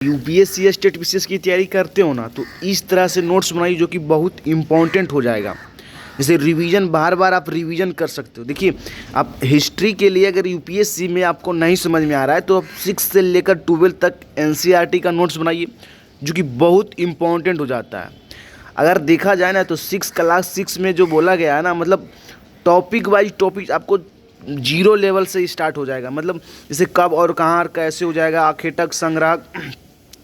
UPSC state BCS की तैयारी करते हो ना, तो इस तरह से नोट्स बनाइए जो कि बहुत इम्पोर्टेंट हो जाएगा। जैसे रिवीजन बार बार आप रिवीजन कर सकते हो। देखिए, आप हिस्ट्री के लिए अगर यूपीएससी में आपको नहीं समझ में आ रहा है तो आप 6 से लेकर 12 तक एनसीईआरटी का नोट्स बनाइए जो कि बहुत इम्पोर्टेंट हो जाता है। अगर देखा जाए ना तो क्लास 6 में जो बोला गया है ना, मतलब टॉपिक वाइज टॉपिक आपको 0 लेवल से स्टार्ट हो जाएगा। मतलब जैसे कब और कहाँ और कैसे हो जाएगा, आखेटक संग्रह,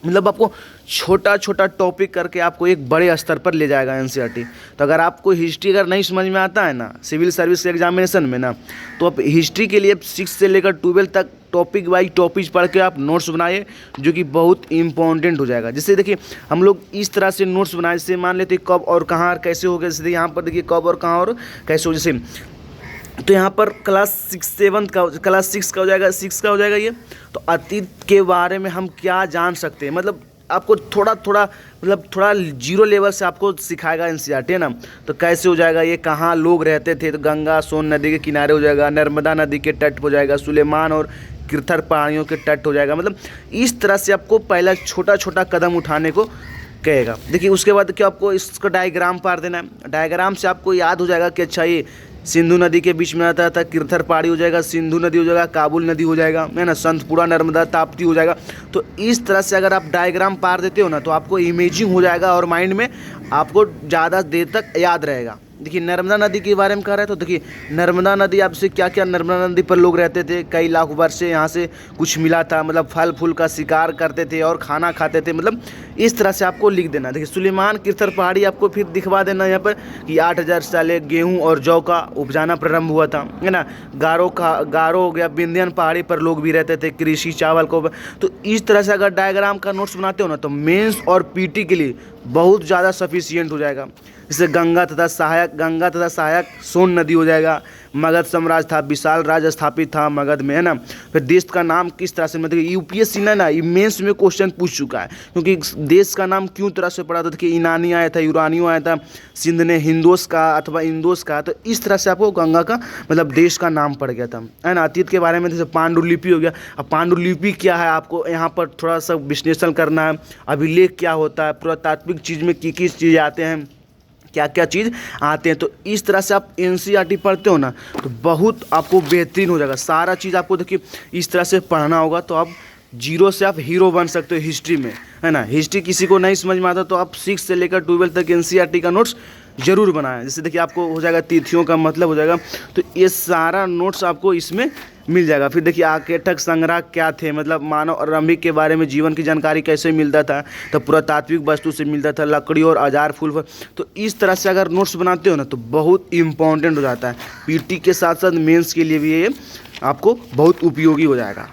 मतलब आपको छोटा छोटा टॉपिक करके आपको एक बड़े स्तर पर ले जाएगा एनसीईआरटी। तो अगर आपको हिस्ट्री अगर नहीं समझ में आता है ना सिविल सर्विस एग्जामिनेशन में ना, तो आप हिस्ट्री के लिए 6 से लेकर 12 तक टॉपिक वाइज टॉपिक पढ़ के आप नोट्स बनाइए जो कि बहुत इंपॉर्टेंट हो जाएगा। जैसे देखिए, हम लोग इस तरह से नोट्स बनाए, जैसे मान लेते कब और कहाँ और कैसे हो गया। जैसे यहाँ पर देखिए कब और कहाँ और कैसे हो, जैसे तो यहाँ पर क्लास 6 का हो जाएगा, 6 का हो जाएगा ये। तो अतीत के बारे में हम क्या जान सकते हैं, मतलब आपको थोड़ा थोड़ा मतलब थोड़ा 0 लेवल से आपको सिखाएगा एनसीईआरटी, है ना। तो कैसे हो जाएगा ये, कहाँ लोग रहते थे, तो गंगा सोन नदी के किनारे हो जाएगा, नर्मदा नदी के तट हो जाएगा, सुलेमान और किरथर पहाड़ियों के तट हो जाएगा। मतलब इस तरह से आपको पहला छोटा छोटा कदम उठाने को कहेगा। देखिए उसके बाद क्या आपको इसका डायग्राम पार देना है। डायग्राम से आपको याद हो जाएगा कि अच्छा ये सिंधु नदी के बीच में आता था, किरथर पहाड़ी हो जाएगा, सिंधु नदी हो जाएगा, काबुल नदी हो जाएगा, है ना, संतपुरा नर्मदा ताप्ती हो जाएगा। तो इस तरह से अगर आप डायग्राम पार देते हो ना तो आपको इमेजिंग हो जाएगा और माइंड में आपको ज़्यादा देर तक याद रहेगा। देखिए नर्मदा नदी के बारे में कह रहा है, तो देखिए नर्मदा नदी आपसे क्या क्या, नर्मदा नदी पर लोग रहते थे, कई लाख वर्ष से यहाँ से कुछ मिला था, मतलब फल फूल का शिकार करते थे और खाना खाते थे। मतलब इस तरह से आपको लिख देना। देखिए सुलेमान किरथर पहाड़ी आपको फिर दिखवा देना यहाँ पर कि 8000 साल गेहूँ और जौ का उपजाना प्रारंभ हुआ था, है ना। गारो हो गया, विंध्यन पहाड़ी पर लोग भी रहते थे, कृषि चावल को। तो इस तरह से अगर डायग्राम का नोट्स बनाते हो ना तो मेंस और पीटी के लिए बहुत ज़्यादा सफिशियंट हो जाएगा। जैसे गंगा तथा सहायक सोन नदी हो जाएगा। मगध साम्राज्य था, विशाल राज्य स्थापित था मगध में, है ना। फिर देश का नाम किस तरह से, मतलब यूपीएससी ने ना मेंस में क्वेश्चन पूछ चुका है, क्योंकि देश का नाम क्यों तरह से पड़ा था। देखिए ईनानी आया था, यूरानियो आया था, सिंध ने हिंदोस का अथवा इंदोस का। तो इस तरह से आपको गंगा का मतलब देश का नाम पड़ गया था, है ना। अतीत के बारे में जैसे पांडुलिपि हो गया। अब पांडुलिपि क्या है आपको यहाँ पर थोड़ा सा विश्लेषण करना है। अभिलेख क्या होता है, पुरातात्विक चीज़ में किस चीज़ आते हैं, क्या क्या चीज़ आते हैं। तो इस तरह से आप एनसीईआरटी पढ़ते हो ना तो बहुत आपको बेहतरीन हो जाएगा। सारा चीज़ आपको देखिए इस तरह से पढ़ना होगा तो आप 0 से आप हीरो बन सकते हो हिस्ट्री में, है ना। हिस्ट्री किसी को नहीं समझ में आता तो आप 6 से लेकर 12 तक एनसीईआरटी का नोट्स जरूर बनाएं। जैसे देखिए आपको हो जाएगा तिथियों का मतलब हो जाएगा, तो ये सारा नोट्स आपको इसमें मिल जाएगा। फिर देखिए आकेटक संग्रह क्या थे, मतलब मानव और रंभिक के बारे में जीवन की जानकारी कैसे मिलता था, तो पुरातात्विक वस्तु से मिलता था, लकड़ी और औजार फूल। तो इस तरह से अगर नोट्स बनाते हो ना तो बहुत इंपॉर्टेंट हो जाता है। पीटी के साथ साथ मेंस के लिए भी ये आपको बहुत उपयोगी हो जाएगा।